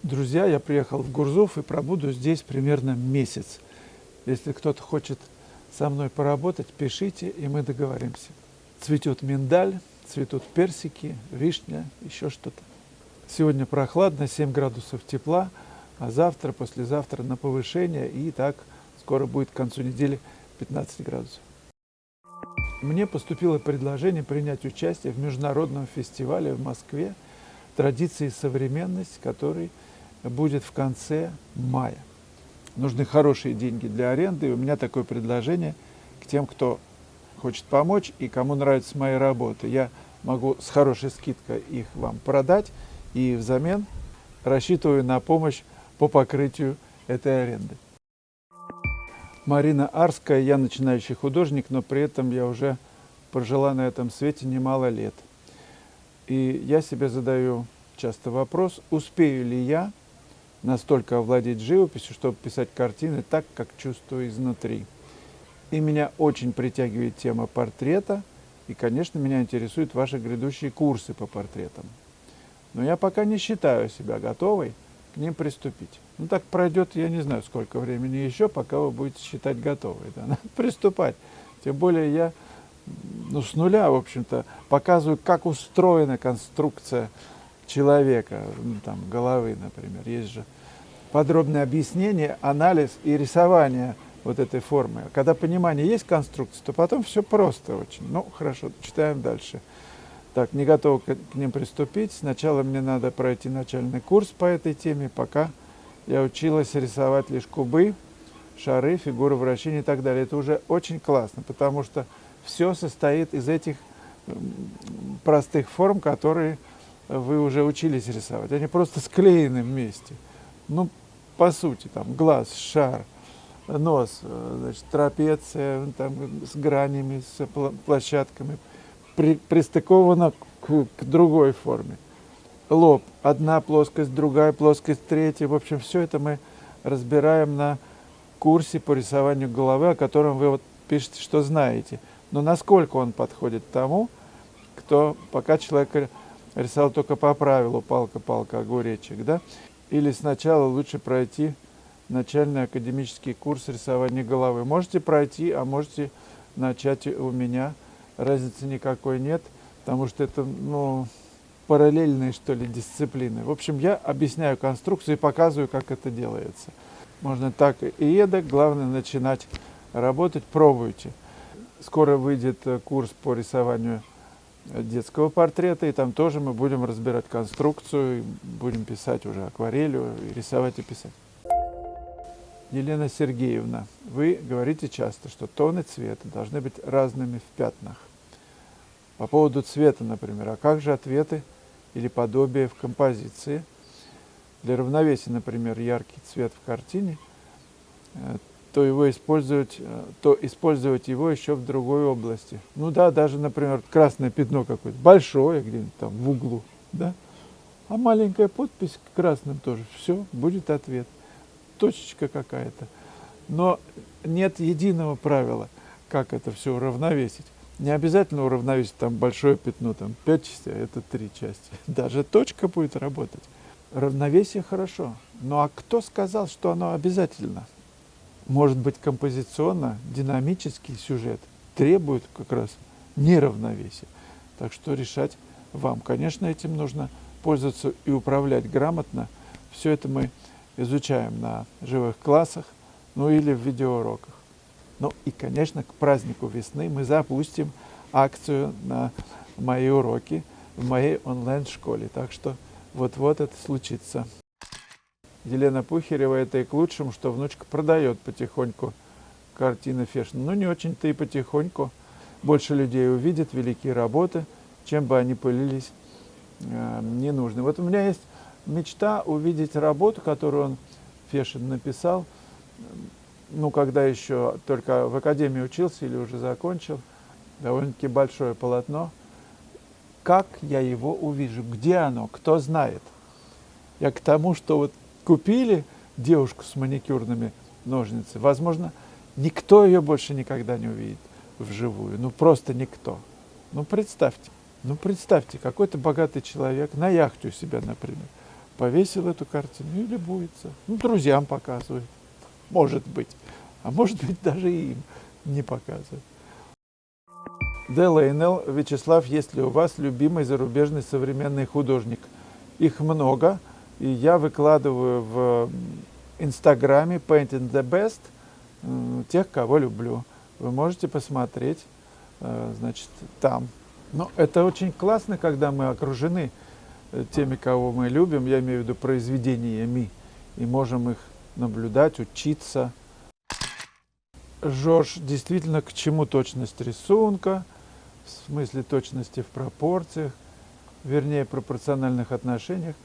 Друзья, я приехал в Гурзуф и пробуду здесь примерно месяц. Если кто-то хочет со мной поработать, пишите, и мы договоримся. Цветет миндаль, цветут персики, вишня, еще что-то. Сегодня прохладно, 7 градусов тепла, а завтра, послезавтра на повышение, и так скоро будет к концу недели 15 градусов. Мне поступило предложение принять участие в международном фестивале в Москве «Традиции и современность», который будет в конце мая. Нужны хорошие деньги для аренды, и у меня такое предложение к тем, кто хочет помочь и кому нравятся мои работы. Я могу с хорошей скидкой их вам продать, и взамен рассчитываю на помощь по покрытию этой аренды. Марина Арская, я начинающий художник, но при этом я уже прожила на этом свете немало лет. И я себе задаю часто вопрос, успею ли я настолько овладеть живописью, чтобы писать картины так, как чувствую изнутри. И меня очень притягивает тема портрета, и, конечно, меня интересуют ваши грядущие курсы по портретам. Но я пока не считаю себя готовой к ним приступить. Ну, так пройдет, я не знаю, сколько времени еще, пока вы будете считать готовой. Да? Надо приступать. Тем более я с нуля, в общем-то, показываю, как устроена конструкция человека, там, головы, например. Есть же подробное объяснение, анализ и рисование вот этой формы. Когда понимание есть конструкции, то потом все просто очень. Ну, хорошо, читаем дальше. Так, не готов к ним приступить. Сначала мне надо пройти начальный курс по этой теме, пока я училась рисовать лишь кубы, шары, фигуры вращения и так далее. Это уже очень классно, потому что все состоит из этих простых форм, которые вы уже учились рисовать. Они просто склеены вместе. Ну, по сути, там глаз, шар, нос, значит, трапеция, там, с гранями, с площадками, пристыковано к другой форме. Лоб, одна плоскость, другая плоскость, третья. В общем, все это мы разбираем на курсе по рисованию головы, о котором вы вот пишете, что знаете. Но насколько он подходит тому, кто пока человек рисовал только по правилу палка-палка, огуречек, да? Или сначала лучше пройти начальный академический курс рисования головы. Можете пройти, а можете начать у меня. Разницы никакой нет, потому что это, параллельные, что ли, дисциплины. В общем, я объясняю конструкцию и показываю, как это делается. Можно так и эдак, главное начинать работать, пробуйте. Скоро выйдет курс по рисованию детского портрета, и там тоже мы будем разбирать конструкцию, будем писать уже акварелью, и рисовать и писать. Елена Сергеевна, вы говорите часто, что тоны цвета должны быть разными в пятнах. По поводу цвета, например, а как же ответы или подобие в композиции? Для равновесия, например, яркий цвет в картине, то использовать его еще в другой области. Ну да, даже, например, красное пятно какое-то, большое где-нибудь там в углу, да? А маленькая подпись красным тоже, все, будет ответ. Точечка какая-то. Но нет единого правила, как это все уравновесить. Не обязательно уравновесить там большое пятно, там 5 частей, а это 3 части. Даже точка будет работать. Равновесие хорошо. Ну а кто сказал, что оно обязательно? Может быть, композиционно, динамический сюжет требует как раз неравновесия. Так что решать вам. Конечно, этим нужно пользоваться и управлять грамотно. Все это мы изучаем на живых классах, или в видеоуроках. Ну и, конечно, к празднику весны мы запустим акцию на мои уроки в моей онлайн-школе. Так что вот-вот это случится. Елена Пухарева, это и к лучшему, что внучка продает потихоньку картины Фешина. Ну, не очень-то и потихоньку. Больше людей увидят великие работы, чем бы они пылились ненужны. Вот у меня есть мечта увидеть работу, которую он, Фешин, написал, когда еще только в академии учился или уже закончил, довольно-таки большое полотно. Как я его увижу? Где оно? Кто знает? Я к тому, что вот купили девушку с маникюрными ножницами, возможно, никто ее больше никогда не увидит вживую. Просто никто. Представьте, какой-то богатый человек на яхте у себя, например, повесил эту картину и любуется. Ну, друзьям показывает, может быть. А может быть, даже и им не показывает. Д. Лейнел. Вячеслав, есть ли у вас любимый зарубежный современный художник? Их много, и я выкладываю в Инстаграме Painting the Best тех, кого люблю. Вы можете посмотреть, значит, там. Но это очень классно, когда мы окружены теми, кого мы любим, я имею в виду произведениями, и можем их наблюдать, учиться. Жорж, действительно, к чему точность рисунка, в смысле точности в пропорциях, вернее, пропорциональных отношениях,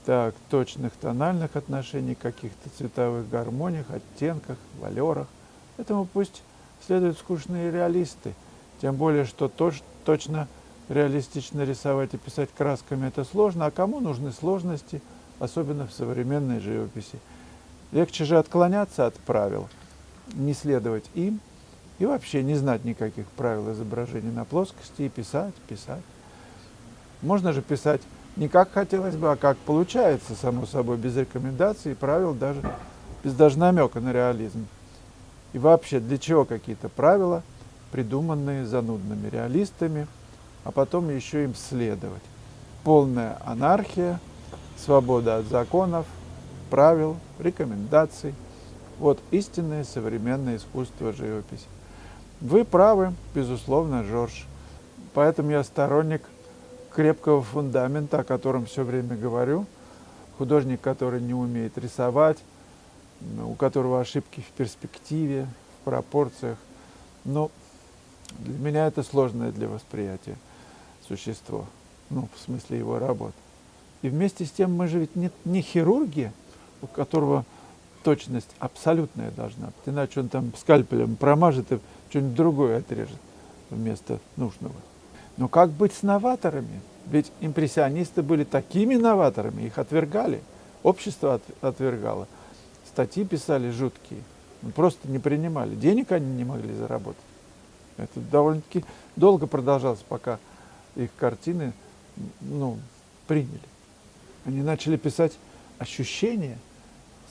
так, точных тональных отношений, каких-то цветовых гармониях, оттенках, валерах. Этому пусть следуют скучные реалисты, тем более, что точно реалистично рисовать и писать красками это сложно, а кому нужны сложности, особенно в современной живописи. Легче же отклоняться от правил, не следовать им и вообще не знать никаких правил изображения на плоскости и писать. Можно же писать не как хотелось бы, а как получается, само собой, без рекомендаций и правил, без даже намека на реализм. И вообще, для чего какие-то правила, придуманные занудными реалистами, а потом еще им следовать? Полная анархия, свобода от законов, правил, рекомендаций. Вот истинное современное искусство живописи. Вы правы, безусловно, Жорж. Поэтому я сторонник крепкого фундамента, о котором все время говорю. Художник, который не умеет рисовать, у которого ошибки в перспективе, в пропорциях. Но для меня это сложное для восприятия существо. Ну, в смысле его работы. И вместе с тем мы же ведь не хирурги, у которого точность абсолютная должна быть. Иначе он там скальпелем промажет и что-нибудь другое отрежет вместо нужного. Но как быть с новаторами? Ведь импрессионисты были такими новаторами, их отвергали, общество отвергало. Статьи писали жуткие, просто не принимали. Денег они не могли заработать. Это довольно-таки долго продолжалось, пока их картины приняли. Они начали писать ощущения,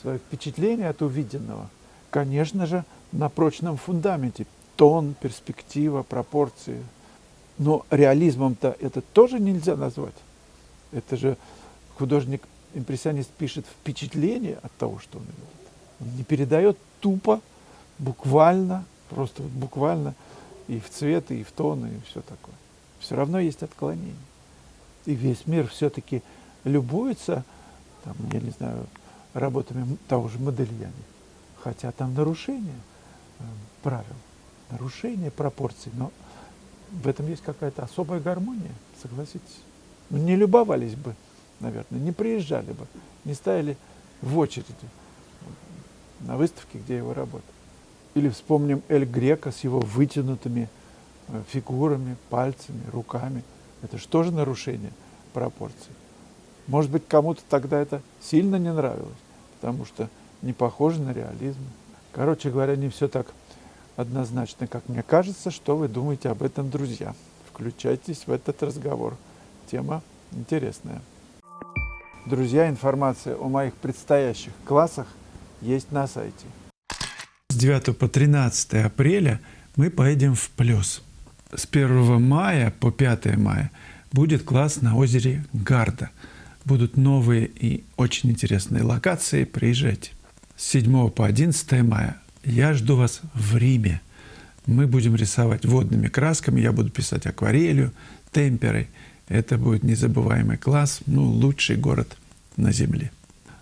свои впечатления от увиденного. Конечно же, на прочном фундаменте. Тон, перспектива, пропорции. Но реализмом-то это тоже нельзя назвать. Это же художник-импрессионист пишет впечатление от того, что он видит. Он не передает тупо, буквально, просто буквально и в цвет, и в тон, и все такое. Все равно есть отклонение. И весь мир все-таки любуется, там, я не знаю, работами того же Модельяне. Хотя там нарушение правил, нарушение пропорций, но в этом есть какая-то особая гармония, согласитесь. Не любовались бы, наверное, не приезжали бы, не стояли в очереди на выставке, где его работа. Или вспомним Эль Греко с его вытянутыми фигурами, пальцами, руками. Это же тоже нарушение пропорций. Может быть, кому-то тогда это сильно не нравилось, потому что не похоже на реализм. Короче говоря, не все так однозначно, как мне кажется. Что вы думаете об этом, друзья? Включайтесь в этот разговор. Тема интересная. Друзья, информация о моих предстоящих классах есть на сайте. С 9 по 13 апреля мы поедем в Плёс. С 1 мая по 5 мая будет класс на озере Гарда. Будут новые и очень интересные локации. Приезжайте. С 7 по 11 мая я жду вас в Риме. Мы будем рисовать водными красками. Я буду писать акварелью, темперой. Это будет незабываемый класс, лучший город на Земле.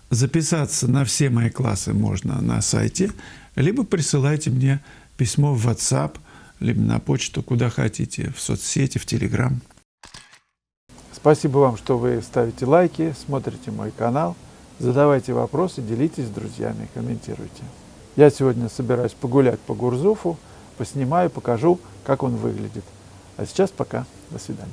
Записаться на все мои классы можно на сайте, либо присылайте мне письмо в WhatsApp, либо на почту, куда хотите, в соцсети, в Telegram. Спасибо вам, что вы ставите лайки, смотрите мой канал, задавайте вопросы, делитесь с друзьями, комментируйте. Я сегодня собираюсь погулять по Гурзуфу, поснимаю, покажу, как он выглядит. А сейчас пока. До свидания.